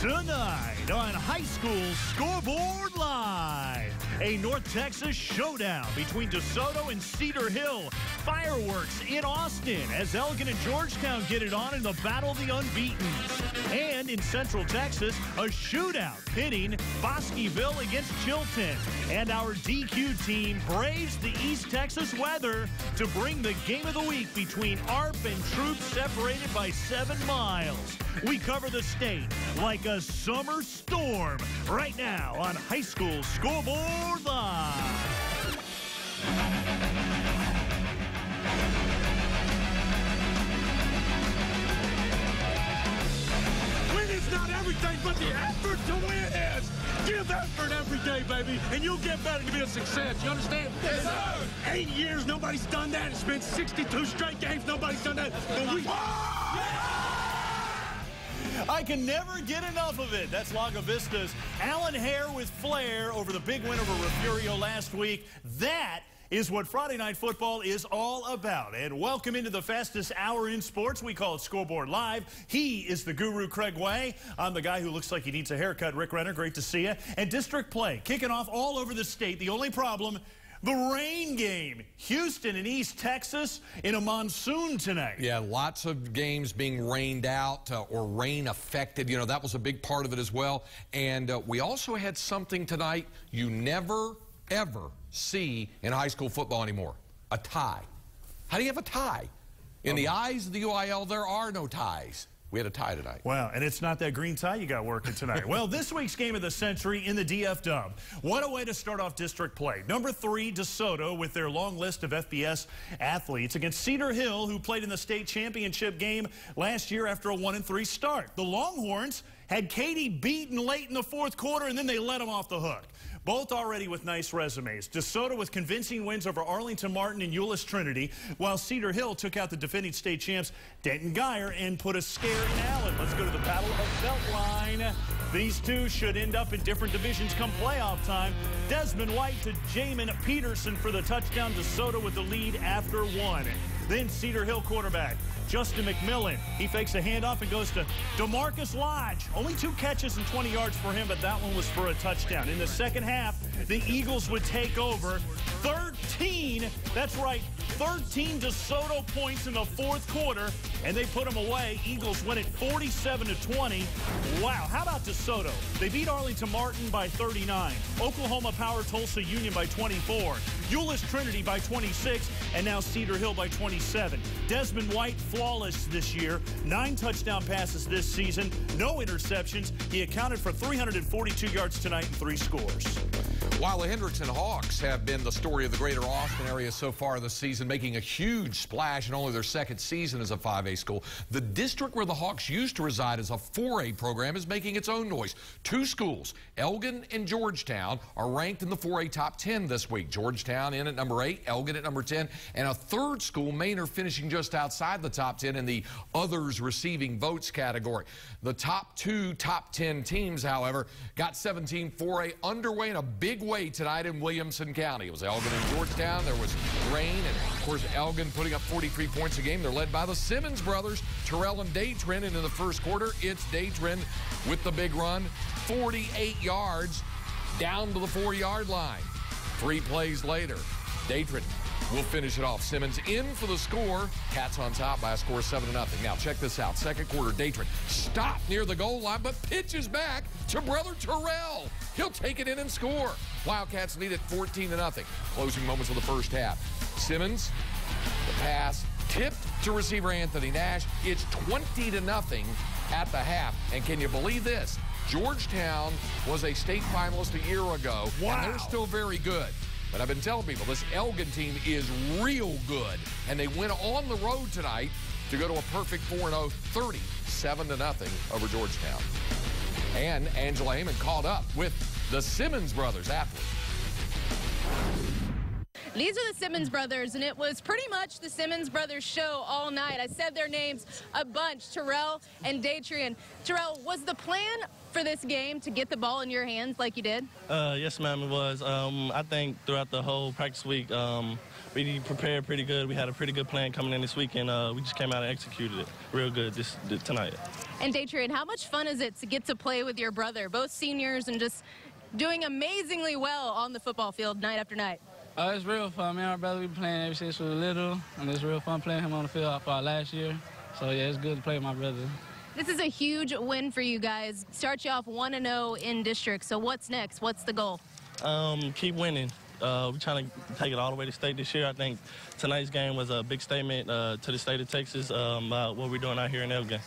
Tonight on High School Scoreboard Live, a North Texas showdown between DeSoto and Cedar Hill. Fireworks in Austin as Elgin and Georgetown get it on in the Battle of the Unbeatens. And in Central Texas, a shootout pitting Bosqueville against Chilton. And our DQ team braves the East Texas weather to bring the game of the week between ARP and troops separated by 7 miles. We cover the state like a summer storm right now on High School Scoreboard Live. Winning's not everything, but the effort to win is. Give effort every day, baby, and you'll get better to be a success. You understand? Yes, sir. 8 years, nobody's done that. It's been 62 straight games, nobody's done that. But we... I can never get enough of it. That's Lago Vista's Alan Hare with flair over the big win over Refugio last week. That is what Friday Night Football is all about. And welcome into the fastest hour in sports. We call it Scoreboard Live. He is the guru, Craig Way. I'm the guy who looks like he needs a haircut, Rick Renner. Great to see you. And district play kicking off all over the state. The only problem, the rain game. Houston and East Texas in a monsoon tonight. Yeah, lots of games being rained out or rain affected. You know, that was a big part of it as well. And we also had something tonight you never, ever see in high school football anymore. A tie. How do you have a tie? In the eyes of the UIL, there are no ties. We had a tie tonight. Wow, and it's not that green tie you got working tonight. Well, this week's game of the century in the DF Dub. What a way to start off district play. Number 3, DeSoto, with their long list of FBS athletes, against Cedar Hill, who played in the state championship game last year after a 1-3 start. The Longhorns had Katy beaten late in the 4th quarter, and then they let them off the hook. Both already with nice resumes. DeSoto with convincing wins over Arlington Martin and Euless Trinity, while Cedar Hill took out the defending state champs Denton Guyer and put a scare in Allen. Let's go to the Battle of Beltline. These two should end up in different divisions come playoff time. Desmond White to Jamin Peterson for the touchdown. DeSoto with the lead after 1. Then Cedar Hill quarterback Justin McMillan. He fakes a handoff and goes to DeMarcus Lodge. Only 2 catches and 20 yards for him, but that one was for a touchdown. In the second half, the Eagles would take over. 13, that's right, 13 DeSoto points in the 4th quarter, and they put them away. Eagles win it 47-20. Wow, how about DeSoto? They beat Arlington Martin by 39. Oklahoma Power Tulsa Union by 24. Euless Trinity by 26, and now Cedar Hill by 27. Desmond White flawless this year. 9 touchdown passes this season. No interceptions. He accounted for 342 yards tonight and 3 scores. While the Hendrickson Hawks have been the story of the greater Austin area so far this season, making a huge splash in only their 2nd season as a 5A school, the district where the Hawks used to reside as a 4A program is making its own noise. 2 schools, Elgin and Georgetown, are ranked in the 4A top 10 this week. Georgetown in at number 8, Elgin at number 10, and a 3rd school, Manor, finishing just outside the top 10 in the others receiving votes category. The top 2 top 10 teams, however, got 17 4A underway in a big way tonight in Williamson County. It was Elgin and Georgetown. There was rain, and of course Elgin putting up 43 points a game. They're led by the Simmons brothers, Terrell and Daytrin, and in the 1st quarter it's Daytrin with the big run, 48 yards down to the 4-yard line. 3 plays later, Daytrin will finish it off. Simmons in for the score. Cats on top by a score of 7-0. Now check this out. 2nd quarter, Daytrin stopped near the goal line, but pitches back to brother Terrell. He'll take it in and score. Wildcats lead at 14-0. Closing moments of the 1st half. Simmons, the pass tipped to receiver Anthony Nash. It's 20-0 at the half. And can you believe this? Georgetown was a state finalist a year ago. Wow. And they're still very good. But I've been telling people, this Elgin team is real good. And they went on the road tonight to go to a perfect 4-0, 37-0 over Georgetown. And Angela Heyman caught up with the Simmons brothers athletes. These are the Simmons brothers, and it was pretty much the Simmons brothers show all night. I said their names a bunch, Terrell and Daytrin. Terrell, was the plan for this game to get the ball in your hands like you did? Yes, ma'am, it was. I think throughout the whole practice week, we prepared pretty good. We had a pretty good plan coming in this week, and we just came out and executed it real good tonight. And Datrian, how much fun is it to get to play with your brother, both seniors and just doing amazingly well on the football field night after night? It's real fun, man. Our brother, we've been playing ever since we were little, and it's real fun playing him on the field for our last year. So, yeah, it's good to play with my brother. This is a huge win for you guys. Start you off 1-0 in district. So what's next? What's the goal? Keep winning. We're trying to take it all the way to state this year. I think tonight's game was a big statement to the state of Texas about what we're doing out here in Elgin.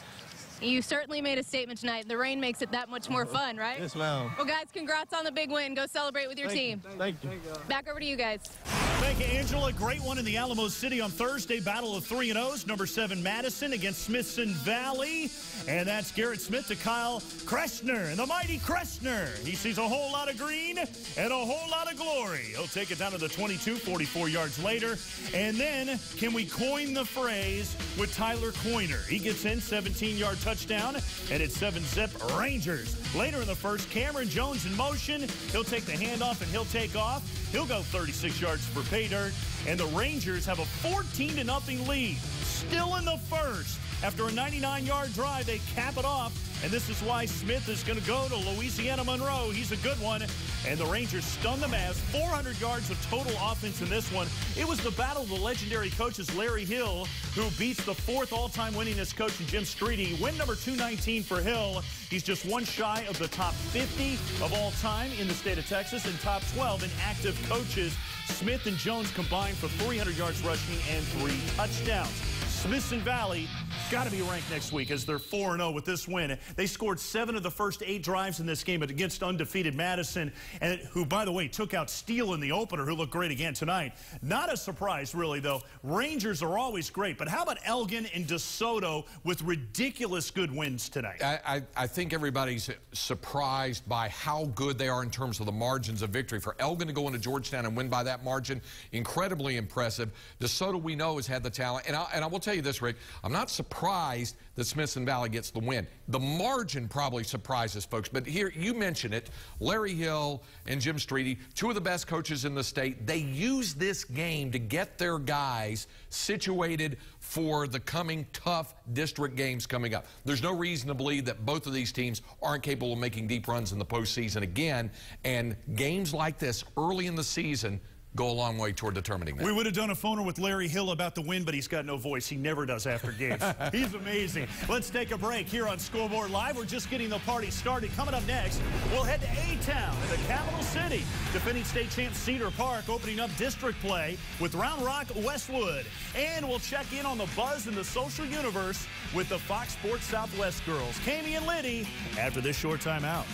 You certainly made a statement tonight. The rain makes it that much more fun, right? Yes, ma'am. Well, guys, congrats on the big win. Go celebrate with your team. Thank you. Back over to you guys. Thank you, Angela. Great one in the Alamo City on Thursday. Battle of 3-0s. Number 7 Madison against Smithson Valley. And that's Garrett Smith to Kyle Kreshner. And the mighty Kreshner. He sees a whole lot of green and a whole lot of glory. He'll take it down to the 22, 44 yards later. And then, can we coin the phrase with Tyler Coiner? He gets in, 17-yard touchdown, and it's 7-zip Rangers. Later in the first, Cameron Jones in motion. He'll take the handoff and he'll take off. He'll go 36 yards for pay dirt, and the Rangers have a 14-0 lead. Still in the first. After a 99-yard drive, they cap it off, and this is why Smith is going to go to Louisiana Monroe. He's a good one, and the Rangers stun the Mavs. 400 yards of total offense in this one. It was the battle of the legendary coaches Larry Hill, who beats the 4th all-time winningest coach Jim Streety. Win number 219 for Hill. He's just one shy of the top 50 of all time in the state of Texas and top 12 in active coaches. Smith and Jones combined for 300 yards rushing and 3 touchdowns. Smithson Valley got to be ranked next week as they're 4-0 with this win. They scored 7 of the first 8 drives in this game against undefeated Madison, and who, by the way, took out Steele in the opener, who looked great again tonight. Not a surprise, really, though. Rangers are always great, but how about Elgin and DeSoto with ridiculous good wins tonight? I think everybody's surprised by how good they are in terms of the margins of victory. For Elgin to go into Georgetown and win by that margin, incredibly impressive. DeSoto, we know, has had the talent. And I will tell you this, Rick, I'm not surprised that Smithson Valley gets the win. The margin probably surprises folks, but here, you mentioned it, Larry Hill and Jim Streety, 2 of the best coaches in the state. They use this game to get their guys situated for the coming tough district games coming up. There's no reason to believe that both of these teams aren't capable of making deep runs in the postseason again, and games like this early in the season go a long way toward determining that. We would have done a phoner with Larry Hill about the win, but he's got no voice. He never does after games. He's amazing. Let's take a break here on Scoreboard Live. We're just getting the party started. Coming up next, we'll head to A-Town in the capital city. Defending state champ Cedar Park opening up district play with Round Rock Westwood. And we'll check in on the buzz in the social universe with the Fox Sports Southwest girls, Kami and Liddy, after this short timeout.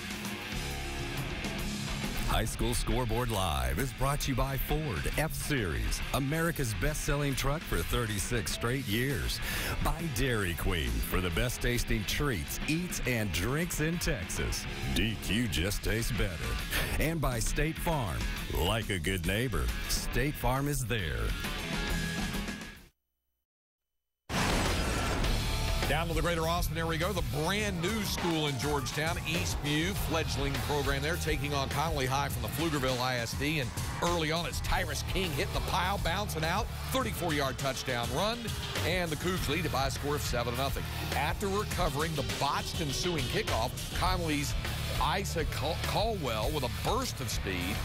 High School Scoreboard Live is brought to you by Ford F-Series, America's best-selling truck for 36 straight years. By Dairy Queen for the best tasting treats, eats, and drinks in Texas. DQ just tastes better. And by State Farm. Like a good neighbor, State Farm is there. Down to the Greater Austin, there we go. The brand new school in Georgetown, Eastview, fledgling program there, taking on Connolly High from the Pflugerville ISD. And early on, it's Tyrus King hitting the pile, bouncing out, 34-yard touchdown run, and the Cougs lead it by a score of 7-0. After recovering the botched ensuing kickoff, Connolly's Isa Caldwell with a burst of speed,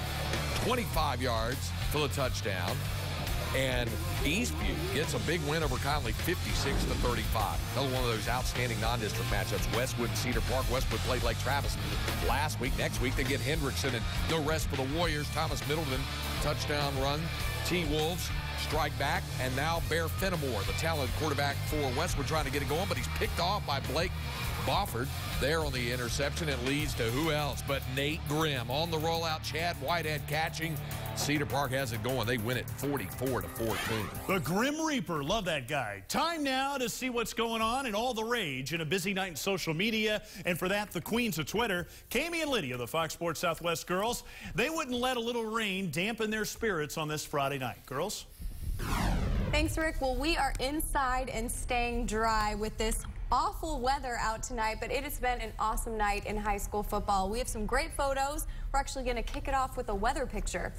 25 yards for the touchdown. And Eastview gets a big win over Connolly, 56-35. Another one of those outstanding non-district matchups. Westwood and Cedar Park. Westwood played Lake Travis last week. Next week, they get Hendrickson, and no rest for the Warriors. Thomas Middleton, touchdown run. T-Wolves strike back, and now Bear Fenimore, the talented quarterback for Westwood, trying to get it going, but he's picked off by Blake Bofford there on the interception. It leads to who else but Nate Grimm on the rollout. Chad Whitehead catching. Cedar Park has it going. They win it 44-14. The Grim Reaper, love that guy. Time now to see what's going on and all the rage in a busy night in social media. And for that, the queens of Twitter, Kami and Lydia, the Fox Sports Southwest girls, they wouldn't let a little rain dampen their spirits on this Friday night. Girls? Thanks, Rick. Well, we are inside and staying dry with this awful weather out tonight, but it has been an awesome night in high school football. We have some great photos. We're actually going to kick it off with a weather picture.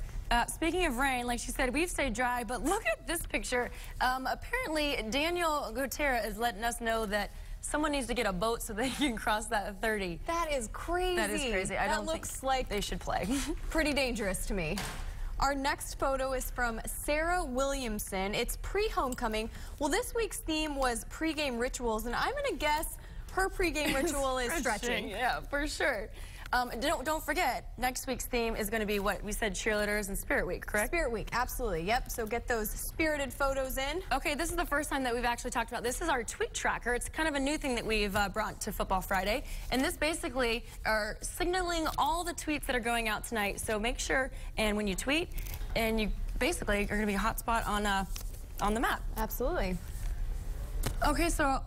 Speaking of rain, like she said, we've stayed dry, but look at this picture. Apparently, Daniel Gutierrez is letting us know that someone needs to get a boat so they can cross that 30. That is crazy. That is crazy. I don't think like they should play. Pretty dangerous to me. Our next photo is from Sarah Williamson. It's pre-homecoming. Well, this week's theme was pre-game rituals, and I'm going to guess her pre-game ritual is stretching. Yeah, for sure. Don't forget, next week's theme is going to be what we said, cheerleaders and Spirit Week, correct? Spirit Week, absolutely. Yep. So get those spirited photos in. Okay, this is the first time that we've actually talked about this. Is our tweet tracker. It's kind of a new thing that we've brought to Football Friday, and this basically are signaling all the tweets that are going out tonight. So make sure, and when you tweet, and you basically are going to be a hot spot on the map. Absolutely. Okay, so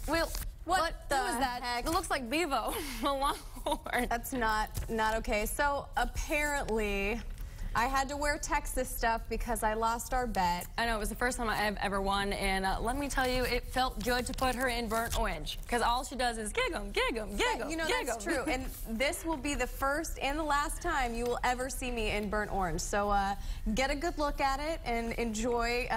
well. What the who is that? heck? It looks like Bevo. That's not okay. So apparently, I had to wear Texas stuff because I lost our bet. I know, it was the first time I've ever won, and let me tell you, it felt good to put her in burnt orange, because all she does is gig 'em, gig 'em, gig 'em, You know, gig 'em. that's true, and this will be the first and the last time you will ever see me in burnt orange. So get a good look at it and enjoy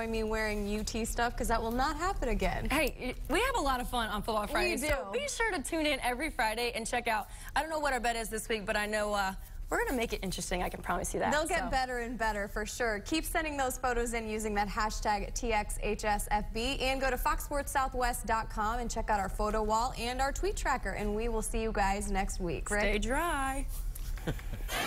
me wearing UT stuff, because that will not happen again. Hey, we have a lot of fun on Football Friday, We do. so be sure to tune in every Friday and check out, I don't know what our bet is this week, but I know we're going to make it interesting, I can promise you that. They'll get better and better for sure. Keep sending those photos in using that hashtag TXHSFB, and go to foxsportssouthwest.com and check out our photo wall and our tweet tracker, and we will see you guys next week. Rick? Stay dry.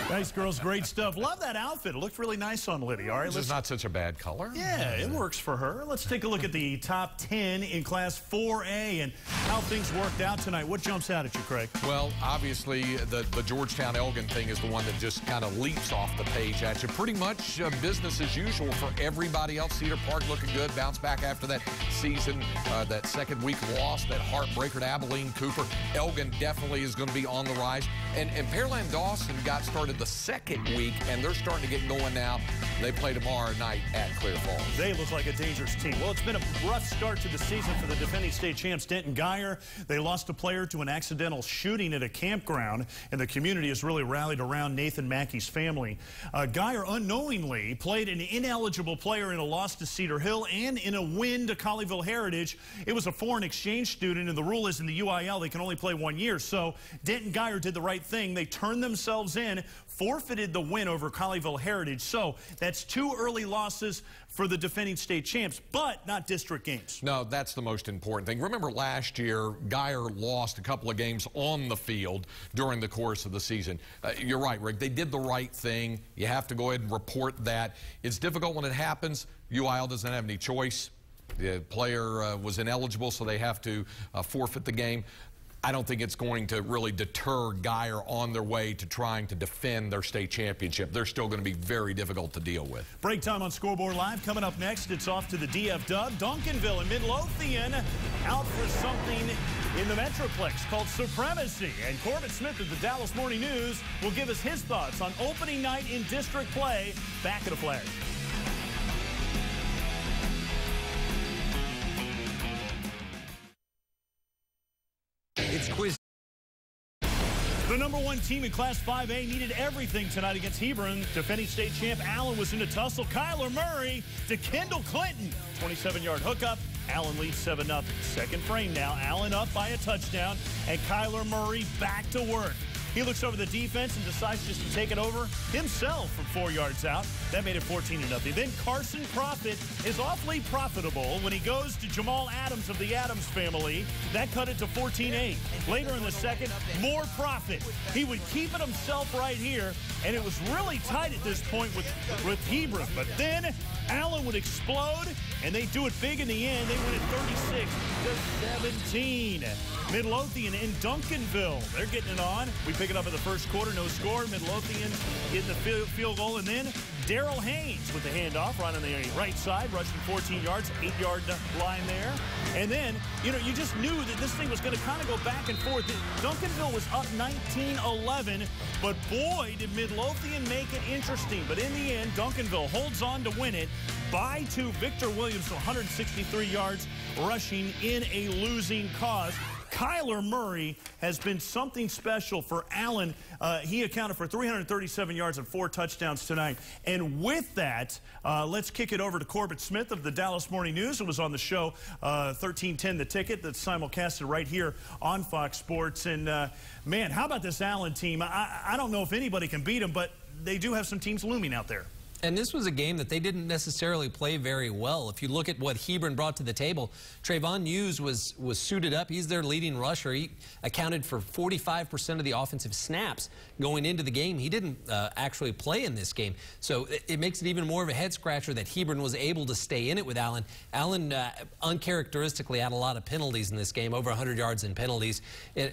Nice, girls. Great stuff. Love that outfit. It looked really nice on Liddy. All right, This is not such a bad color. Yeah, it works for her. Let's take a look at the top 10 in Class 4A and how things worked out tonight. What jumps out at you, Craig? Well, obviously, the Georgetown Elgin thing is the one that just kind of leaps off the page at you. Pretty much business as usual for everybody else. Cedar Park looking good. Bounce back after that season, that second week loss, that heartbreaker to Abilene Cooper. Elgin definitely is going to be on the rise. And Pearland Dawson got started the second week, and they're starting to get going now. They play tomorrow night at Clear Falls. They look like a dangerous team. Well, it's been a rough start to the season for the defending state champs, Denton Guyer. They lost a player to an accidental shooting at a campground, and the community has really rallied around Nathan Mackey's family. Guyer unknowingly played an ineligible player in a loss to Cedar Hill and in a win to Colleyville Heritage. It was a foreign exchange student, and the rule is in the UIL they can only play 1 year. So Denton Guyer did the right thing. They turned themselves in, forfeited the win over Colleyville Heritage. So that's 2 early losses for the defending state champs, but not district games. No, that's the most important thing. Remember last year, Guyer lost a couple of games on the field during the course of the season. You're right, Rick. They did the right thing. You have to go ahead and report that. It's difficult when it happens. UIL doesn't have any choice. The player was ineligible, so they have to forfeit the game. I don't think it's going to really deter Guyer on their way to trying to defend their state championship. They're still going to be very difficult to deal with. Break time on Scoreboard Live. Coming up next, it's off to the DF Dub. Duncanville and Midlothian out for something in the Metroplex called Supremacy. And Corbett Smith of the Dallas Morning News will give us his thoughts on opening night in district play. Back at a flash. It's quiz. The #1 team in Class 5A needed everything tonight against Hebron. Defending state champ Allen was in a tussle. Kyler Murray to Kendall Clinton. 27-yard hookup. Allen leads 7-0. Second frame now. Allen up by a touchdown, and Kyler Murray back to work. He looks over the defense and decides just to take it over himself from 4 yards out. That made it 14-0. Then Carson Profit is awfully profitable when he goes to Jamal Adams of the Adams family. That cut it to 14-8. Later in the second, more Profit. He would keep it himself right here, and it was really tight at this point with Hebron. But then Allen would explode, and they do it big in the end. They win it 36-17. Midlothian in Duncanville. They're getting it on. We pick it up in the first quarter. No score. Midlothian getting the field goal. And then Daryl Haynes with the handoff right on the right side, rushing 14 yards, 8-yard line there. And then, you know, you just knew that this thing was going to kind of go back and forth. Duncanville was up 19-11, but boy, did Midlothian make it interesting. But in the end, Duncanville holds on to win it by 2. Victor Williams, 163 yards, rushing in a losing cause. Kyler Murray has been something special for Allen. He accounted for 337 yards and 4 touchdowns tonight. And with that, let's kick it over to Corbett Smith of the Dallas Morning News, who was on the show 1310 The Ticket, that's simulcasted right here on Fox Sports. And, man, how about this Allen team? I don't know if anybody can beat them, but they do have some teams looming out there. And this was a game that they didn't necessarily play very well. If you look at what Hebron brought to the table, Trayvon Hughes was suited up. He's their leading rusher. He accounted for 45% of the offensive snaps going into the game. He didn't actually play in this game. So it makes it even more of a head-scratcher that Hebron was able to stay in it with Allen. Allen uncharacteristically had a lot of penalties in this game, over 100 yards in penalties.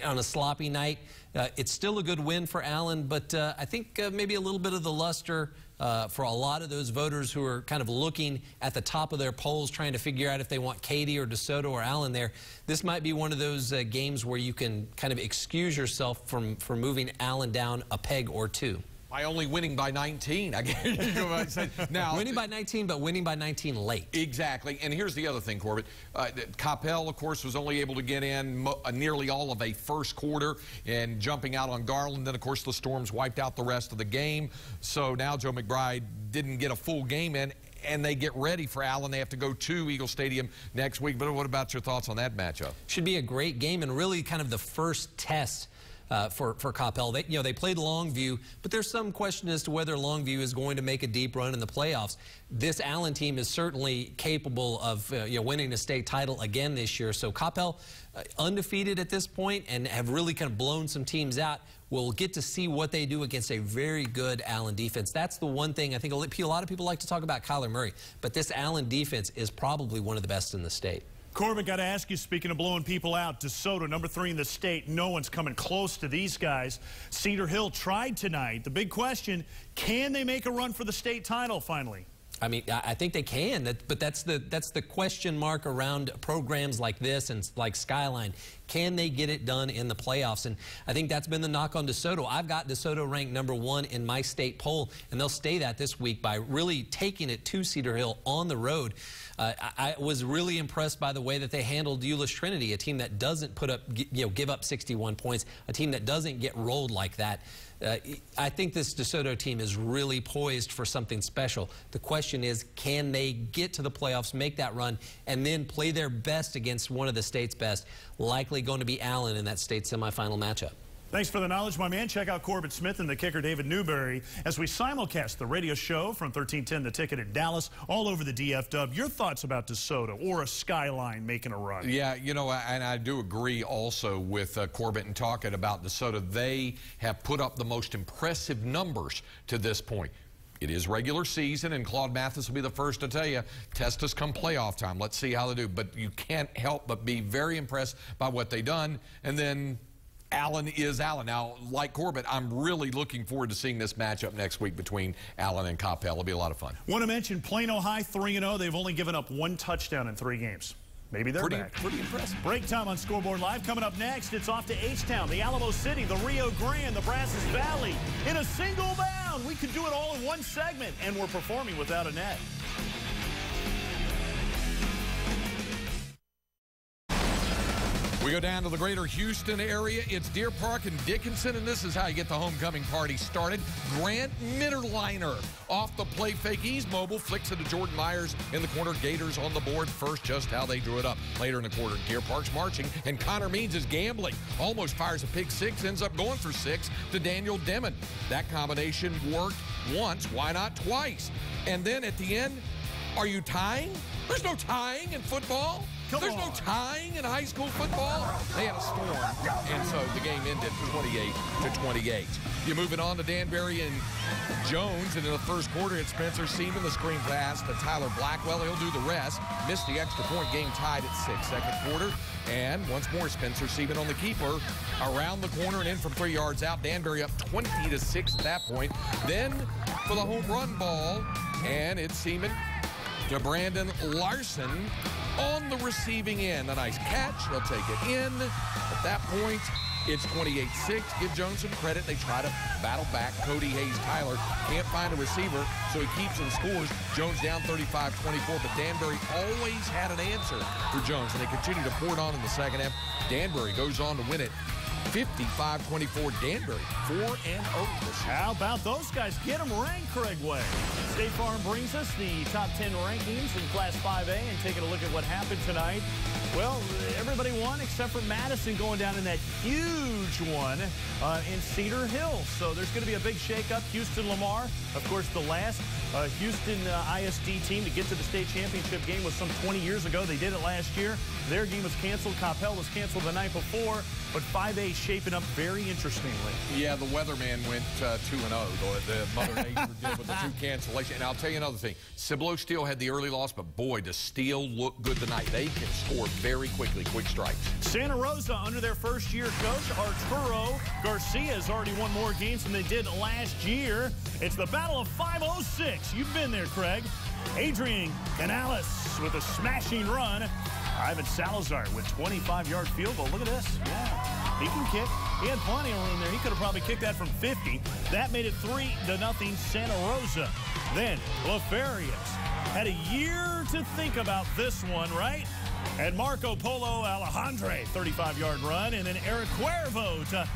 On a sloppy night, it's still a good win for Allen, but I think maybe a little bit of the luster for a lot of those voters who are kind of looking at the top of their polls trying to figure out if they want Katy or DeSoto or Allen there. This might be one of those games where you can kind of excuse yourself from moving Allen down a peg or two. By only winning by 19. Now, winning by 19, but winning by 19 late. Exactly. And here's the other thing, Corbett. Coppell, of course, was only able to get in nearly all of a first quarter and jumping out on Garland. Then, of course, the Storms wiped out the rest of the game. So now Joe McBride didn't get a full game in, and they get ready for Allen. They have to go to Eagle Stadium next week. But what about your thoughts on that matchup? Should be a great game and really kind of the first test for Coppell. They played Longview, but there's some question as to whether Longview is going to make a deep run in the playoffs. This Allen team is certainly capable of winning a state title again this year. So Coppell, undefeated at this point and have really kind of blown some teams out. We'll get to see what they do against a very good Allen defense. That's the one thing I think a lot of people like to talk about Kyler Murray, but this Allen defense is probably one of the best in the state. Corbett, got to ask you, speaking of blowing people out, DeSoto, number 3 in the state, no one's coming close to these guys. Cedar Hill tried tonight. The big question, can they make a run for the state title finally? I mean, I think they can, but that's the question mark around programs like this and like Skyline. Can they get it done in the playoffs? And I think that's been the knock on DeSoto. I've got DeSoto ranked number 1 in my state poll, and they'll stay that this week by really taking it to Cedar Hill on the road. I was really impressed by the way that they handled Euless Trinity, a team that doesn't give up 61 points, a team that doesn't get rolled like that. I think this DeSoto team is really poised for something special. The question is, can they get to the playoffs, make that run, and then play their best against one of the state's best? Likely going to be Allen in that state semifinal matchup. Thanks for the knowledge, my man. Check out Corbett Smith and the kicker David Newberry as we simulcast the radio show from 1310 The Ticket in Dallas, all over the DFW. Your thoughts about DeSoto or a Skyline making a run? Yeah, and I do agree also with Corbett and talking about DeSoto. They have put up the most impressive numbers to this point. It is regular season, and Claude Mathis will be the first to tell you, test us come playoff time. Let's see how they do. But you can't help but be very impressed by what they've done. And then Allen is Allen. Now, like Corbett, I'm really looking forward to seeing this matchup next week between Allen and Coppell. It'll be a lot of fun. Want to mention Plano High 3-0. They've only given up 1 touchdown in 3 games. Maybe they're back. Pretty impressive. Break time on Scoreboard Live. Coming up next, it's off to H-Town, the Alamo City, the Rio Grande, the Brazos Valley. In a single bound, we could do it all in one segment, and we're performing without a net. We go down to the greater Houston area. It's Deer Park and Dickinson, and this is how you get the homecoming party started. Grant Mitterliner off the play fake. He's mobile, flicks it to Jordan Myers in the corner. Gators on the board first, just how they drew it up. Later in the quarter, Deer Park's marching, and Connor Means is gambling. Almost fires a pick 6, ends up going for 6 to Daniel Demon. That combination worked once, why not twice? And then at the end, are you tying? There's no tying in football. There's no tying in high school football. They had a storm, and so the game ended 28-28. You're moving on to Danbury and Jones, and in the first quarter, it's Spencer Seaman, the screen pass to Tyler Blackwell. He'll do the rest. Missed the extra point, game tied at 6. Second quarter, and once more, Spencer Seaman on the keeper. Around the corner and in from 3 yards out. Danbury up 20-6 at that point. Then for the home run ball, and it's Seaman to Brandon Larson on the receiving end. A nice catch. He'll take it in. At that point, It's 28-6. Give Jones some credit. They try to battle back. Cody Hayes-Tyler can't find a receiver, so he keeps and scores. Jones down 35-24, but Danbury always had an answer for Jones, and they continue to pour it on in the second half. Danbury goes on to win it 55-24. Danbury 4-0 this year. How about those guys? Get them ranked, Craig Way. State Farm brings us the top 10 rankings in Class 5A and taking a look at what happened tonight. Well, everybody won except for Madison going down in that huge one in Cedar Hill. So there's going to be a big shakeup. Houston-Lamar, of course, the last Houston ISD team to get to the state championship game was some 20 years ago. They did it last year. Their game was canceled. Coppell was canceled the night before. But 5A shaping up very interestingly. Yeah, the weatherman went 2-0. The Mother Nature did with the 2 cancellations. And I'll tell you another thing. Cibolo Steele had the early loss, but boy, does Steele look good tonight. They can score very quickly, quick strikes. Santa Rosa, under their first-year coach, Arturo Garcia, has already won more games than they did last year. It's the Battle of 506. You've been there, Craig. Adrian Canales with a smashing run. Ivan Salazar with 25-yard field goal. Look at this. Yeah, he can kick. He had plenty of room there. He could have probably kicked that from 50. That made it 3-0 Santa Rosa. Then LaFarias had a year to think about this one, right? And Marco Polo Alejandre, 35-yard run. And then Eric Cuervo to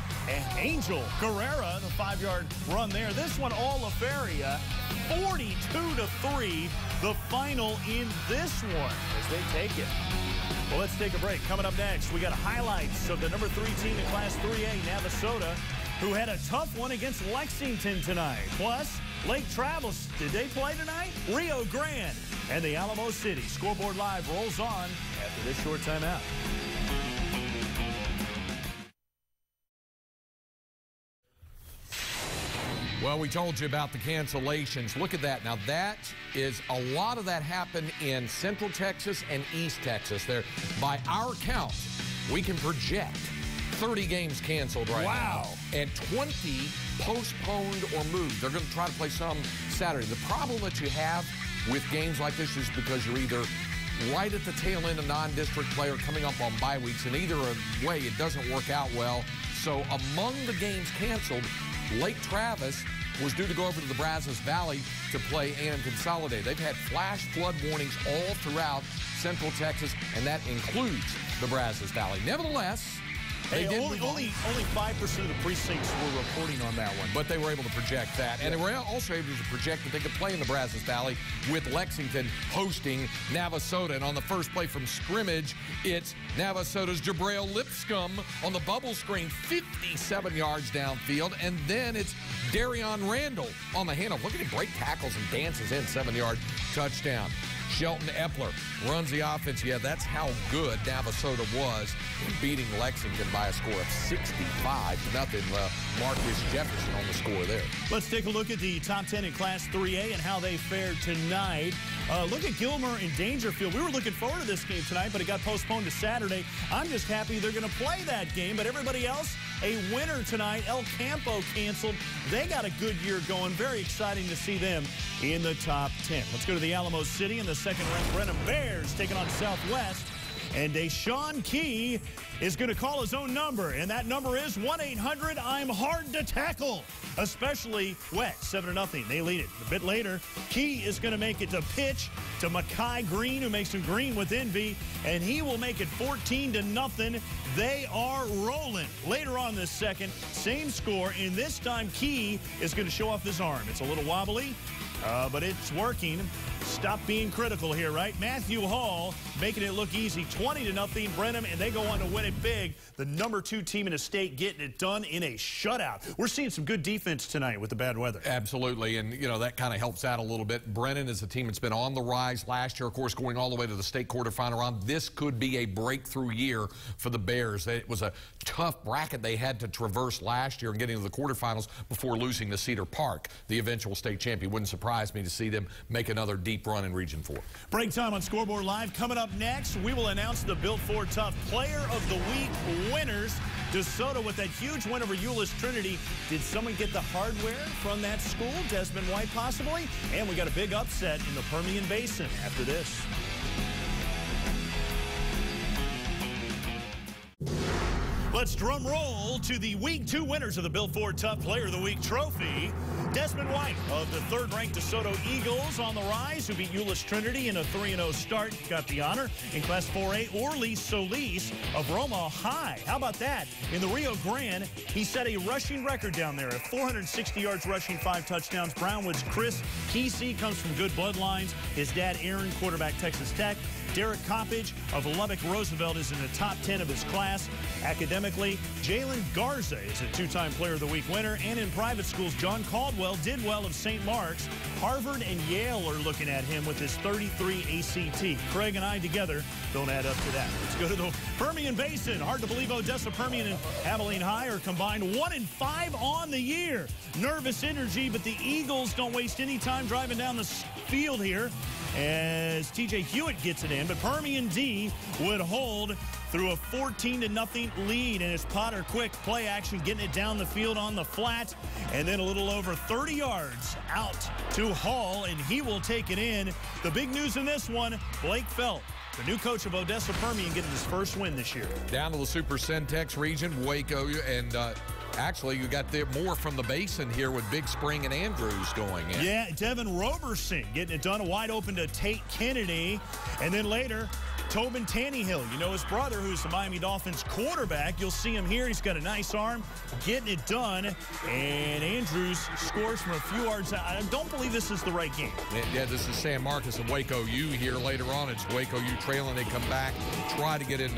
Angel Carrera, the 5-yard run there. This one, all LaFaria, 42-3, the final in this one as they take it. Well, let's take a break. Coming up next, we got highlights of the number 3 team in Class 3A, Navasota, who had a tough one against Lexington tonight. Plus, Lake Travis, did they play tonight? Rio Grande and the Alamo City. Scoreboard Live rolls on after this short timeout. Well, we told you about the cancellations. Look at that. Now, that is a lot of that happened in Central Texas and East Texas. There, by our count, we can project 30 games canceled right now. And 20 postponed or moved. They're going to try to play some Saturday. The problem that you have with games like this is because you're either right at the tail end of non-district player coming up on bye weeks, and either way, it doesn't work out well. So among the games canceled, Lake Travis was due to go over to the Brazos Valley to play and consolidate. They've had flash flood warnings all throughout Central Texas, and that includes the Brazos Valley. Nevertheless, only 5% of the precincts were reporting on that one. But they were able to project that. And they were also able to project that they could play in the Brazos Valley with Lexington hosting Navasota. And on the first play from scrimmage, it's Navasota's Jabrail Lipscomb on the bubble screen, 57 yards downfield. And then it's Darion Randall on the handoff. Look at him break tackles and dances in, 7-yard touchdown. Shelton Epler runs the offense. Yeah, that's how good Navasota was in beating Lexington by a score of 65-0. Marcus Jefferson on the score there. Let's take a look at the top 10 in Class 3A and how they fared tonight. Look at Gilmer and Dangerfield. We were looking forward to this game tonight, but it got postponed to Saturday. I'm just happy they're going to play that game, but everybody else, a winner tonight. El Campo canceled. They got a good year going. Very exciting to see them in the top 10. Let's go to the Alamo City in the second-ranked Brenham Bears taking on Southwest. And Deshaun Key is going to call his own number, and that number is 1-800-I'm-hard-to-tackle. Especially wet, 7-0. They lead it. A bit later, Key is going to make it to pitch to Makai Green, who makes him green with envy, and he will make it 14-0. They are rolling. Later on this second, same score, and this time Key is going to show off his arm. It's a little wobbly, but it's working. Stop being critical here, right? Matthew Hall making it look easy, 20-0 Brenham, and they go on to win it big. The number 2 team in the state getting it done in a shutout. We're seeing some good defense tonight with the bad weather. Absolutely, and you know that kind of helps out a little bit. Brennan is a team that's been on the rise last year, of course, going all the way to the state quarterfinal round. This could be a breakthrough year for the Bears. It was a tough bracket they had to traverse last year and getting to the quarterfinals before losing to Cedar Park, the eventual state champion. Wouldn't surprise me to see them make another deep run in Region 4. Break time on Scoreboard Live. Coming up next, we will announce the Built Ford Tough Player of the Week winners. DeSoto with that huge win over Euless Trinity. Did someone get the hardware from that school? Desmond White possibly? And we got a big upset in the Permian Basin after this. Let's drum roll to the Week 2 winners of the Bill Ford Tough Player of the Week trophy. Desmond White of the third-ranked DeSoto Eagles on the rise, who beat Euless Trinity in a 3-0 start, got the honor. In Class 4A, Orly Solis of Roma High. How about that? In the Rio Grande, he set a rushing record down there at 460 yards rushing, 5 touchdowns. Brownwood's Chris Kesey comes from good bloodlines. His dad, Aaron, quarterback, Texas Tech. Derek Coppage of Lubbock Roosevelt is in the top 10 of his class. Academically, Jalen Garza is a 2-time Player of the Week winner. And in private schools, John Caldwell did well of St. Mark's. Harvard and Yale are looking at him with his 33 ACT. Craig and I together don't add up to that. Let's go to the Permian Basin. Hard to believe Odessa, Permian, and Abilene High are combined 1-5 on the year. Nervous energy, but the Eagles don't waste any time driving down the field here as TJ Hewitt gets it in, but Permian D would hold through a 14-0 lead, and it's Potter quick play action, getting it down the field on the flat, and then a little over 30 yards out to Hall, and he will take it in. The big news in this one, Blake Felt, the new coach of Odessa Permian, getting his first win this year. Down to the Super Centex region, Waco, and actually, you got more from the basin here with Big Spring and Andrews going in. Yeah, Devin Roberson getting it done wide open to Tate Kennedy. And then later, Tobin Tannehill, you know his brother, who's the Miami Dolphins quarterback. You'll see him here. He's got a nice arm, getting it done. And Andrews scores from a few yards out. I don't believe this is the right game. Yeah, this is San Marcos and Waco U here later on. It's Waco U trailing. They come back, try to get it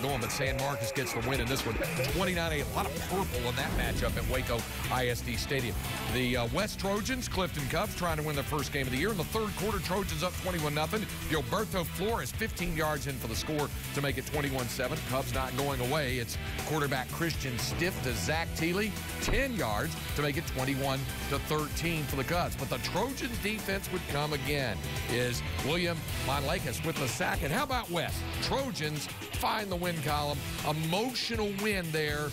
going, but San Marcos gets the win in this one. 29-8, a lot of purple in that matchup at Waco ISD Stadium. The West Trojans, Clifton Cubs, trying to win their first game of the year. In the third quarter, Trojans up 21-0. Gilberto Flores, 15 yards in for the score to make it 21-7. Cubs not going away. It's quarterback Christian Stiff to Zach Thiele, 10 yards to make it 21-13 for the Cubs. But the Trojans defense would come again. Is William Monlakis with the sack. And how about West? Trojans find the win column. Emotional win there.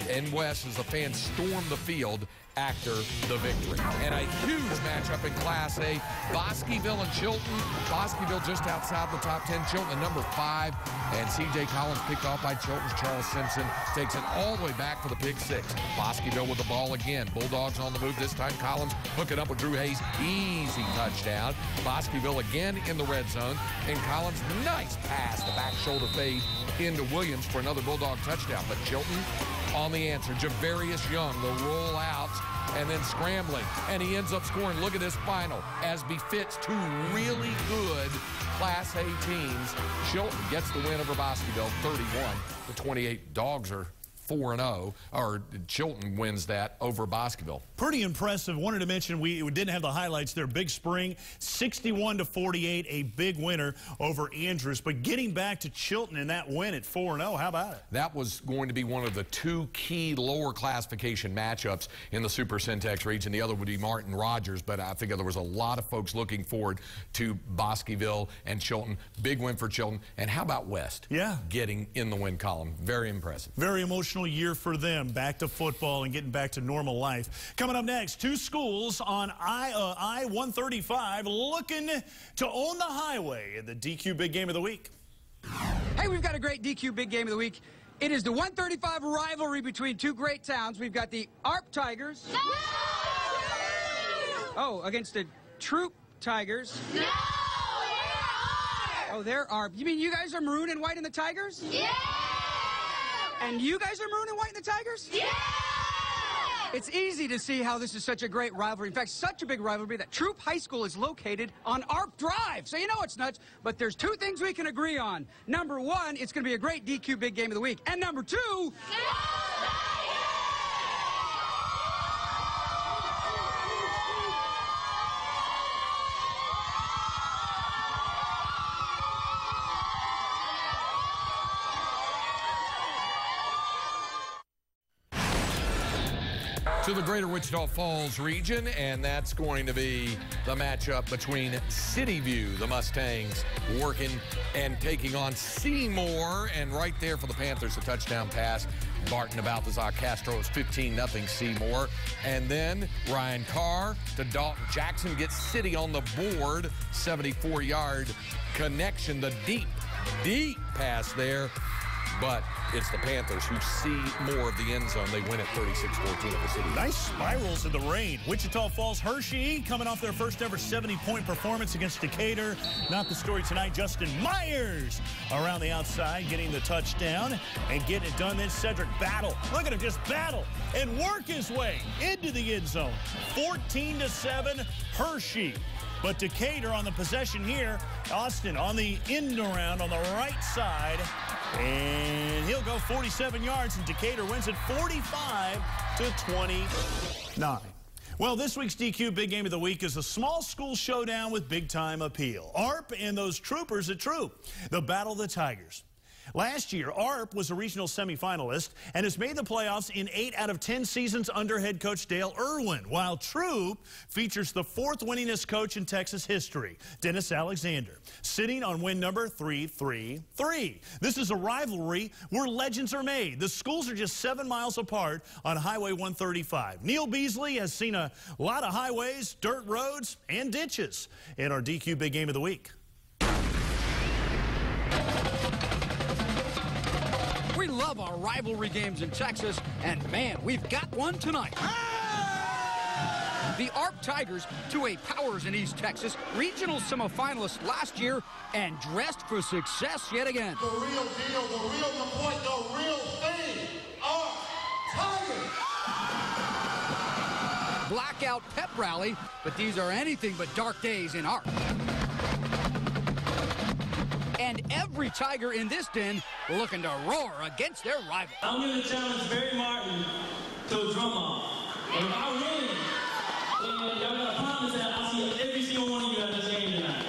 And West, as the fans storm the field after the victory. And a huge matchup in Class A. Bosqueville and Chilton. Bosqueville just outside the top 10. Chilton at number 5. And C.J. Collins picked off by Chilton's Charles Simpson. Takes it all the way back for the pick 6. Bosqueville with the ball again. Bulldogs on the move. This time Collins hooking up with Drew Hayes. Easy touchdown. Bosqueville again in the red zone. And Collins, nice pass. The back shoulder fade into Williams for another Bulldog touchdown. But Chilton on the answer. Javarius Young, the roll out, and then scrambling. And he ends up scoring. Look at this final. As befits two really good Class A teams. Chilton gets the win over Bosqueville, 31-28. Dogs are 4-0, or Chilton wins that over Bosqueville. Pretty impressive. Wanted to mention we didn't have the highlights there. Big Spring, 61-48, a big winner over Andrews. But getting back to Chilton and that win at 4-0, how about it? That was going to be one of the 2 key lower classification matchups in the Super Centex region. The other would be Martin Rogers, but I think there was a lot of folks looking forward to Bosqueville and Chilton. Big win for Chilton. And how about West? Yeah. Getting in the win column. Very impressive. Very emotional year for them, back to football and getting back to normal life. Coming up next, 2 schools on I-135 looking to own the highway in the DQ Big Game of the Week. Hey, we've got a great DQ Big Game of the Week. It is the 135 rivalry between 2 great towns. We've got the ARP Tigers. No! Oh, against the Troop Tigers. No, they're ARP. Oh, they're ARP. You mean you guys are maroon and white in the Tigers? Yeah! And you guys are maroon and white in the Tigers? Yeah! It's easy to see how this is such a great rivalry. In fact, such a big rivalry that Troop High School is located on ARP Drive. So you know it's nuts, but there's 2 things we can agree on. Number 1, it's going to be a great DQ Big Game of the Week. And number 2... Go to the greater Wichita Falls region, and that's going to be the matchup between City View, the Mustangs, working and taking on Seymour, and right there for the Panthers, a touchdown pass. Barton Balthazar Castro is 15-0 Seymour. And then Ryan Carr to Dalton Jackson gets City on the board, 74-yard connection. The deep pass there but it's the Panthers who see more of the end zone. They win at 36-14 at the City. Nice spirals in the rain. Wichita Falls Hershey coming off their first ever 70-point performance against Decatur. Not the story tonight. Justin Myers around the outside getting the touchdown and getting it done. Then Cedric Battle. Look at him just battle and work his way into the end zone. 14-7 Hershey. But Decatur on the possession here. Austin on the end around on the right side. And he'll go 47 yards, and Decatur wins it 45-29. Well, this week's DQ Big Game of the Week is a small school showdown with big-time appeal. ARP and those troopers at Troop, the Battle of the Tigers. Last year, ARP was a regional semifinalist and has made the playoffs in 8 out of 10 seasons under head coach Dale Irwin, while Troop features the 4th winningest coach in Texas history, Dennis Alexander, sitting on win number 333. This is a rivalry where legends are made. The schools are just 7 miles apart on Highway 135. Neil Beasley has seen a lot of highways, dirt roads, and ditches in our DQ Big Game of the Week. We love our rivalry games in Texas, and man, we've got one tonight. The ARP Tigers, 2A Powers in East Texas, regional semifinalists last year, and dressed for success yet again. The real deal, the real point, the real thing, ARP Tigers. Blackout pep rally, but these are anything but dark days in ARP. And every Tiger in this den looking to roar against their rival. I'm going to challenge Barry Martin to a drum off. And if I win, y'all got to promise that I'll see every single one of you at this game tonight.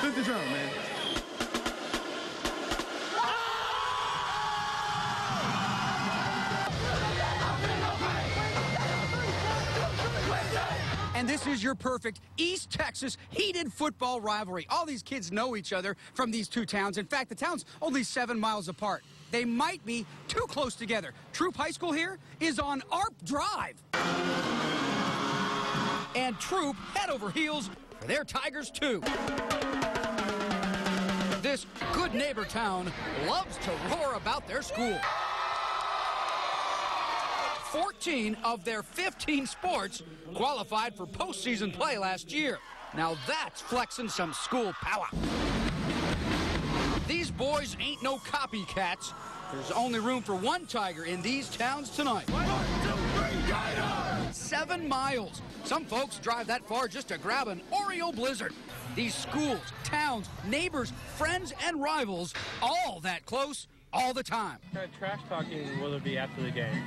Hit the drum, man. And this is your perfect East Texas heated football rivalry. All these kids know each other from these two towns. In fact, the town's only 7 miles apart. They might be too close together. Troop High School here is on ARP Drive. And Troop head over heels for their Tigers, too. This good neighbor town loves to roar about their school. 14 of their 15 sports qualified for postseason play last year. Now that's flexing some school power. These boys ain't no copycats. There's only room for one Tiger in these towns tonight. 1, 2, 3, Tiger! 7 miles. Some folks drive that far just to grab an Oreo Blizzard. These schools, towns, neighbors, friends, and rivals, all that close, all the time. What kind of trash talking will there be after the game?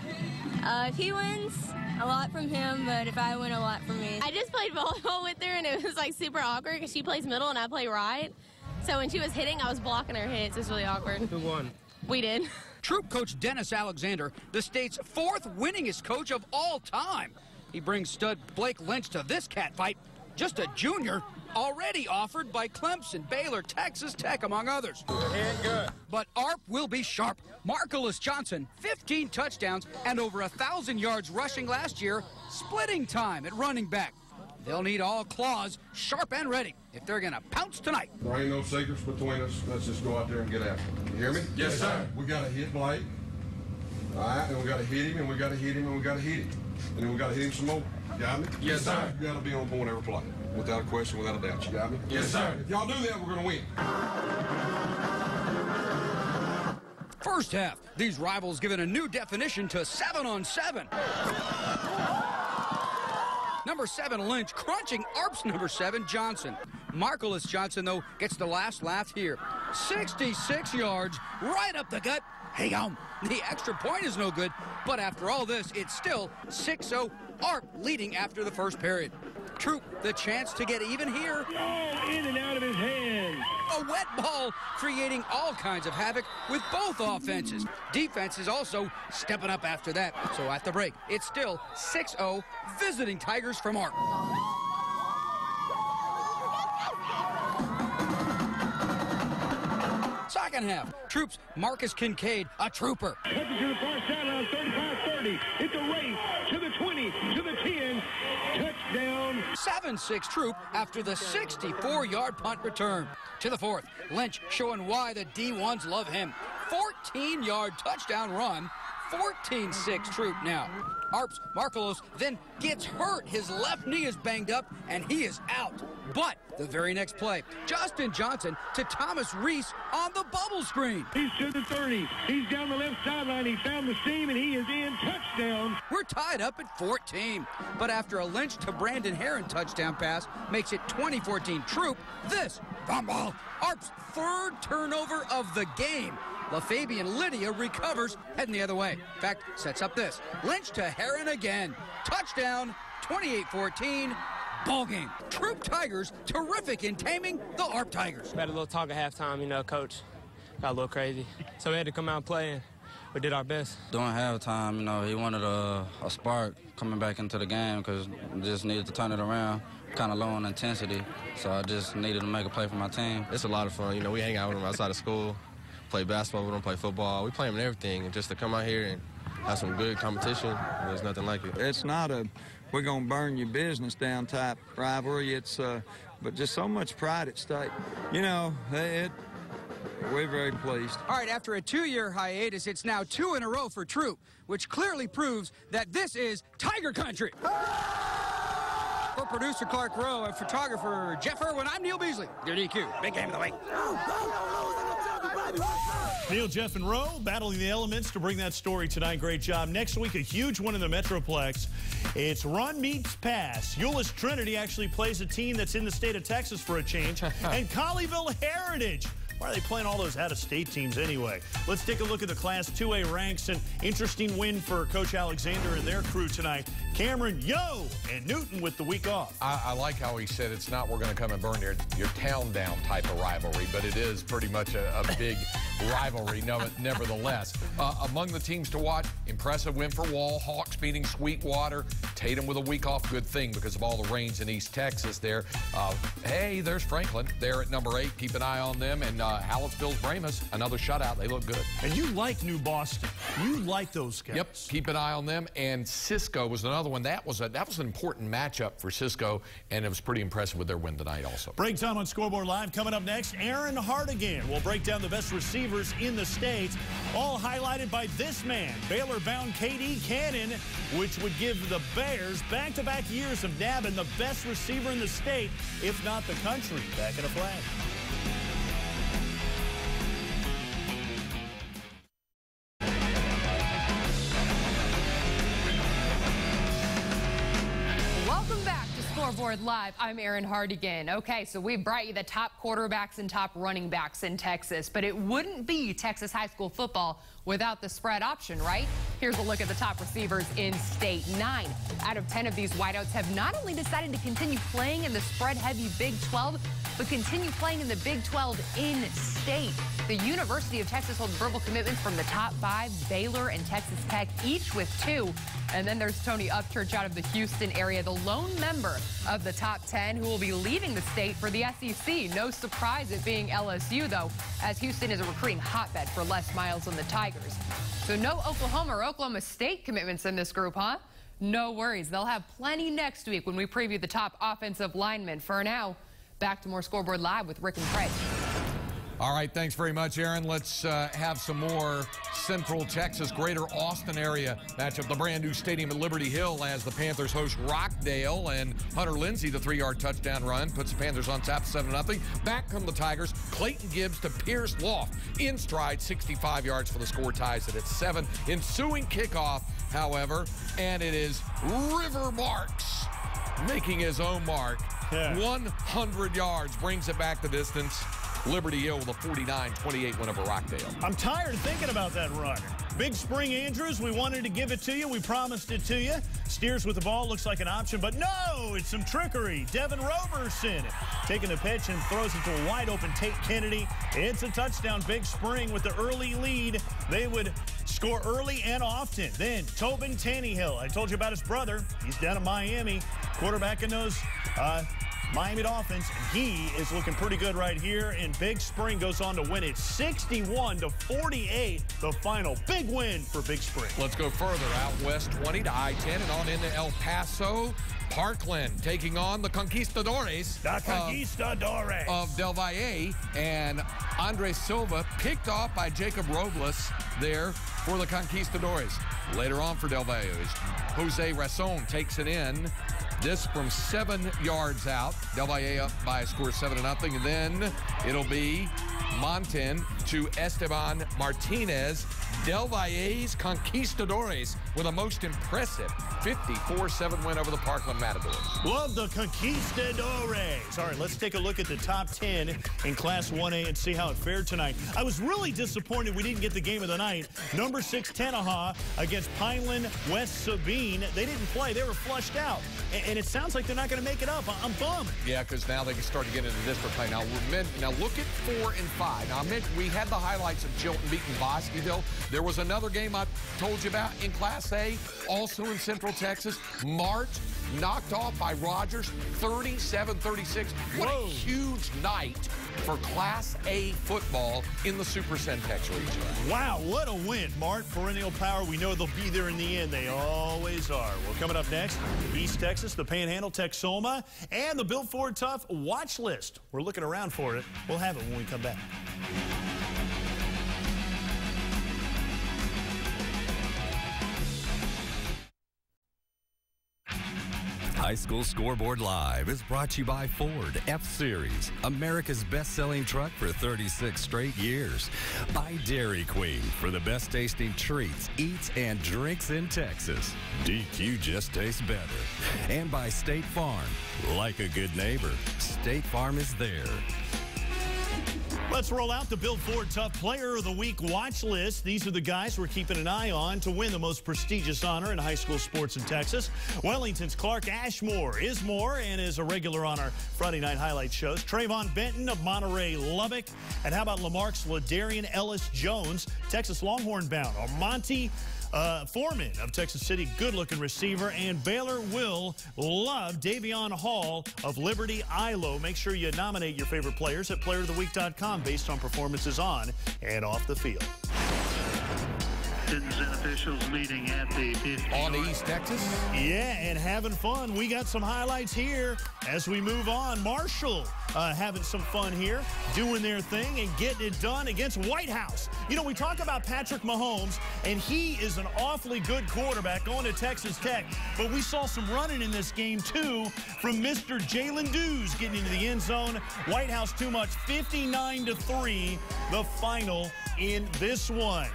If he wins, a lot from him, but if I win, a lot from me. I just played volleyball with her, and it was like super awkward because she plays middle and I play right. So when she was hitting, I was blocking her hits. It was really awkward. Who won? We did. Troop coach Dennis Alexander, the state's 4th winningest coach of all time. He brings stud Blake Lynch to this catfight. Just a junior, already offered by Clemson, Baylor, Texas Tech, among others. Good. But ARP will be sharp. Marcellus Johnson, 15 touchdowns and over 1,000 yards rushing last year, splitting time at running back. They'll need all claws, sharp and ready, if they're going to pounce tonight. There ain't no secrets between us. Let's just go out there and get after it. You hear me? Yes, sir. We got to hit Blake. All right, and we got to hit him, and we got to hit him, and we got to hit him. And then we got to hit him some more. You got me? Yes, sir. You got to be on point every play. Without a question, without a doubt. You got me? Yes, sir. If y'all do that, we're going to win. First half, these rivals given a new definition to 7-on-7. Number 7, Lynch, crunching ARP's number 7, Johnson. Marcellus Johnson, though, gets the last laugh here. 66 yards, right up the gut. Hang on. The extra point is no good, but after all this, it's still 6-0, ARP leading after the first period. Troop, the chance to get even here. Oh, in and out of his hand. A wet ball creating all kinds of havoc with both offenses. Defense is also stepping up after that. So at the break, it's still 6-0, visiting Tigers from ARP. Second second half. Troop's Marcus Kincaid, a trooper. Cutting to the far sideline, 35-30. It's a race to the 20, to the 10. Touchdown. 7-6 Troop after the 64-yard punt return. To the fourth, Lynch showing why the D1s love him. 14-yard touchdown run. 14-6 Troop now. Arps Markelos then gets hurt. His left knee is banged up, and he is out. But the very next play, Justin Johnson to Thomas Reese on the bubble screen. He's to the 30. He's down the left sideline. He found the seam, and he is in. Touchdown. We're tied up at 14. But after a Lynch to Brandon Herron touchdown pass makes it 2014 Troop, this fumble. Arps' third turnover of the game. LaFabian Lydia recovers, heading the other way. In fact, sets up this. Lynch to Herron again. Touchdown, 28-14. Ball game. Troop Tigers terrific in taming the ARP Tigers. We had a little talk at halftime, coach got a little crazy. So we had to come out and play, and we did our best. During halftime, he wanted a spark coming back into the game because just needed to turn it around. Kind of low on intensity, so I just needed to make a play for my team. It's a lot of fun. We hang out with them outside of school, play basketball with them, play football. We play them in everything, and just to come out here and have some good competition, there's nothing like it. It's not a we're going to burn your business down type rivalry. It's but just so much pride at stake. We're very pleased. All right, after a 2-year hiatus, it's now 2 in a row for Troop, which clearly proves that this is Tiger Country. For producer Clark Rowe and photographer Jeff Irwin, I'm Neil Beasley. Your DQ. Big game of the week. Neil, Jeff, and Rowe battling the elements to bring that story tonight. Great job. Next week, a huge one in the Metroplex. It's Run Meets Pass. Euless Trinity actually plays a team that's in the state of Texas for a change. And Colleyville Heritage. Why are they playing all those out-of-state teams anyway? Let's take a look at the Class 2A ranks. An interesting win for Coach Alexander and their crew tonight. Cameron, yo, and Newton with the week off. I like how he said it's not we're going to come and burn your town down type of rivalry, but it is pretty much a big rivalry nevertheless. Among the teams to watch, impressive win for Wall. Hawks beating Sweetwater. Tatum with a week off, good thing because of all the rains in East Texas there. Hey, there's Franklin. They're at number 8. Keep an eye on them. And Hallettsville's Bramus, another shutout. They look good. And you like New Boston. You like those guys. Yep, keep an eye on them. And Cisco was another one. That was an important matchup for Cisco, and it was pretty impressive with their win tonight also. Break time on Scoreboard Live. Coming up next, Aaron Hardigan will break down the best receivers in the state, all highlighted by this man, Baylor-bound KD Cannon, which would give the Bears back-to-back years of nabbing the best receiver in the state, if not the country. Back in a flash. Scoreboard Live, I'm Aaron Hardigan. Okay, so we brought you the top quarterbacks and top running backs in Texas, but it wouldn't be Texas high school football without the spread option, right? Here's a look at the top receivers in state. 9 out of 10 of these wideouts have not only decided to continue playing in the spread-heavy Big 12, but continue playing in the Big 12 in state. The University of Texas holds verbal commitments from the top 5, Baylor and Texas Tech, each with 2. And then there's Tony Upchurch out of the Houston area, the lone member of the top 10 who will be leaving the state for the SEC. No surprise it being LSU, though, as Houston is a recruiting hotbed for Les Miles and the Tigers. So no Oklahoma or Oklahoma State commitments in this group, huh? No worries. They'll have plenty next week when we preview the top offensive linemen. For now, back to more Scoreboard Live with Rick and Craig. All right, thanks very much, Aaron. Let's have some more Central Texas, Greater Austin area matchup. The brand new stadium at Liberty Hill as the Panthers host Rockdale, and Hunter Lindsey, the 3-yard touchdown run, puts the Panthers on top 7-0. Back come the Tigers. Clayton Gibbs to Pierce Loft. In stride, 65 yards for the score, ties it at 7. Ensuing kickoff, however, and it is River Marks making his own mark. 100 yards, brings it back the distance. Liberty Hill with a 49-28 win over Rockdale. I'm tired of thinking about that run. Big Spring Andrews, we wanted to give it to you. We promised it to you. Steers with the ball, looks like an option, but no, it's some trickery. Devin Roberson taking the pitch and throws it to a wide-open Tate Kennedy. It's a touchdown. Big Spring with the early lead. They would score early and often. Then Tobin Tannehill, I told you about his brother. He's down in Miami, quarterbacking those Miami Dolphins, and he is looking pretty good right here. And Big Spring goes on to win it 61-48, the final. Big win for Big Spring. Let's go further out west 20 to I-10 and on into El Paso. Parkland taking on the Conquistadores. Of Del Valle. And Andres Silva picked off by Jacob Robles there for the Conquistadores. Later on for Del Valle, Jose Razon takes it in. This from 7 yards out. Del Valle up by a score of 7-0. And then it'll be Monten to Esteban Martinez. Del Valle's Conquistadores with a most impressive 54-7 win over the Parkland Matadors. Love the Conquistadores. All right, let's take a look at the top 10 in Class 1A and see how it fared tonight. I was really disappointed we didn't get the game of the night. Number 6, Tenaha against Pineland West Sabine. They didn't play. They were flushed out. And it sounds like they're not going to make it up. I'm bummed. Yeah, because now they can start to get into district play. Now look at 4 and 5. Now, we had the highlights of Chilton beating Bosqueville. There was another game I told you about in Class A, also in Central Texas. Mart knocked off by Rogers, 37-36. What a huge night for Class A football in the Super Centex region. Wow, what a win. Mart, perennial power. We know they'll be there in the end. They always are. Well, coming up next, East Texas, the Panhandle, Texoma, and the Built Ford Tough watch list. We're looking around for it. We'll have it when we come back. High School Scoreboard Live is brought to you by Ford F-Series, America's best-selling truck for 36 straight years. By Dairy Queen for the best tasting treats, eats, and drinks in Texas. DQ just tastes better. And by State Farm. Like a good neighbor, State Farm is there. Let's roll out the Built Ford Tough Player of the Week watch list. These are the guys we're keeping an eye on to win the most prestigious honor in high school sports in Texas. Wellington's Clark Ashmore is more and is a regular on our Friday night highlight shows. Trayvon Benton of Monterey Lubbock. And how about Lamarck's Ladarian Ellis Jones, Texas Longhorn bound. Or Monty Foreman of Texas City, good-looking receiver. And Baylor will love Davion Hall of Liberty Ilo. Make sure you nominate your favorite players at playeroftheweek.com based on performances on and off the field. Students and officials meeting at the 50. On to East Texas. Yeah, and having fun. We got some highlights here as we move on. Marshall having some fun here, doing their thing and getting it done against White House. You know, we talk about Patrick Mahomes, and he is an awfully good quarterback going to Texas Tech, but we saw some running in this game, too, from Mr. Jalen Dews getting into the end zone. White House too much, 59-3, the final in this one.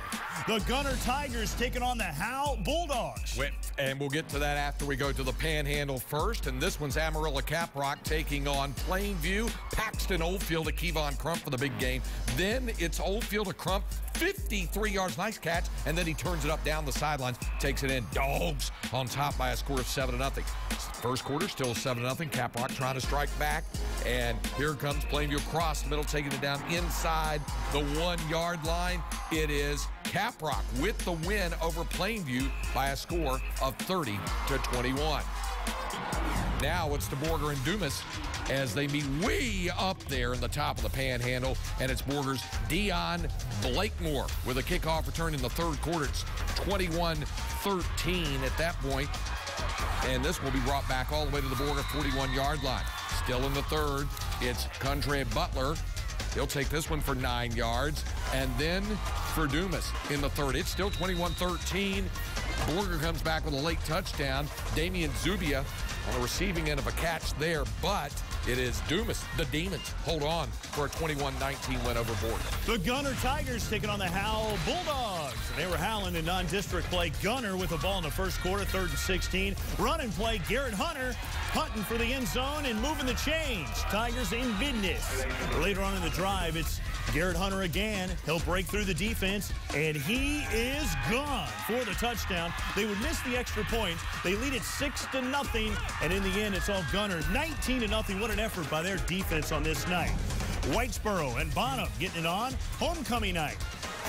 The Gunner Tigers taking on the Howe Bulldogs. And we'll get to that after we go to the Panhandle first. And this one's Amarillo Caprock taking on Plainview. Paxton Oldfield to Kevon Crump for the big game. Then it's Oldfield to Crump, 53 yards, nice catch. And then he turns it up down the sidelines, takes it in. Dogs on top by a score of 7-0. First quarter, still 7-0. Caprock trying to strike back. And here comes Plainview across the middle, taking it down inside the 1-yard line. It is Caprock with the win over Plainview by a score of 30-21. Now it's DeBorger and Dumas as they meet way up there in the top of the Panhandle, and it's Borger's Dion Blakemore with a kickoff return in the third quarter. It's 21-13 at that point, and this will be brought back all the way to the Borger 41-yard line. Still in the third, it's Condre Butler. He'll take this one for 9 yards. And then for Dumas in the third, it's still 21-13. Borger comes back with a late touchdown. Damian Zubia on the receiving end of a catch there, but it is Dumas. The Demons hold on for a 21-19 win over Borger. The Gunner Tigers taking on the Howell Bulldogs. They were howling in non-district play. Gunner with the ball in the first quarter, 3rd and 16. Run and play, Garrett Hunter hunting for the end zone and moving the chains. Tigers in business. Later on in the drive, it's Garrett Hunter again. He'll break through the defense, and he is gone for the touchdown. They would miss the extra point. They lead it 6-0, and in the end, it's all Gunner. 19-0. What an effort by their defense on this night. Whitesboro and Bonham getting it on. Homecoming night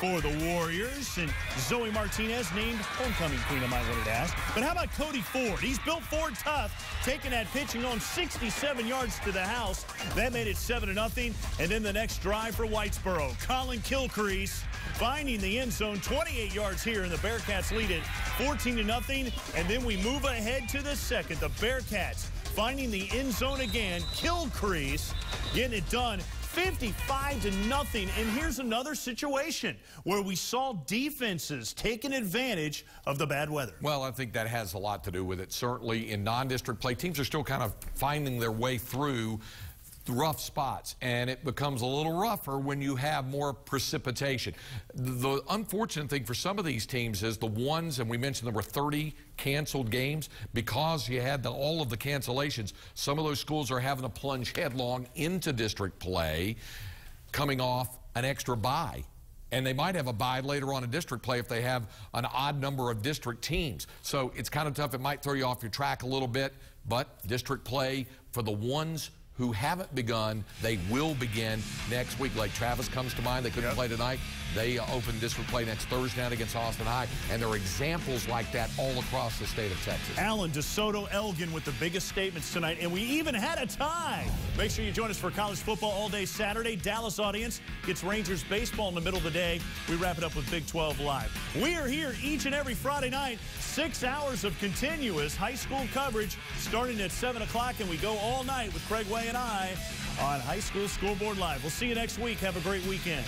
for the Warriors. And Zoe Martinez named homecoming queen, I might want to ask. But how about Cody Ford? He's built Ford tough, taking that pitching on 67 yards to the house. That made it 7-0. And then the next drive for Whitesboro, Colin Kilcrease finding the end zone, 28 yards here, and the Bearcats lead it 14-0. And then we move ahead to the second. The Bearcats finding the end zone again. Kilcrease getting it done, 55-0. And here's another situation where we saw defenses taking advantage of the bad weather. Well, I think that has a lot to do with it. Certainly in non-district play, teams are still kind of finding their way through rough spots, and it becomes a little rougher when you have more precipitation. The unfortunate thing for some of these teams is the ones, and we mentioned there were 30 canceled games, because you had all of the cancellations. Some of those schools are having to plunge headlong into district play, coming off an extra bye. And they might have a bye later on in district play if they have an odd number of district teams. So it's kind of tough. It might throw you off your track a little bit, but district play for the ones who haven't begun, they will begin next week. Like Travis comes to mind. They couldn't play tonight. They open district play next Thursday night against Austin High. And there are examples like that all across the state of Texas. Allen DeSoto Elgin with the biggest statements tonight. And we even had a tie. Make sure you join us for college football all day Saturday. Dallas audience gets Rangers baseball in the middle of the day. We wrap it up with Big 12 Live. We are here each and every Friday night. 6 hours of continuous high school coverage starting at 7 o'clock. And we go all night with Craig Way and I on High School Scoreboard Live. We'll see you next week. Have a great weekend.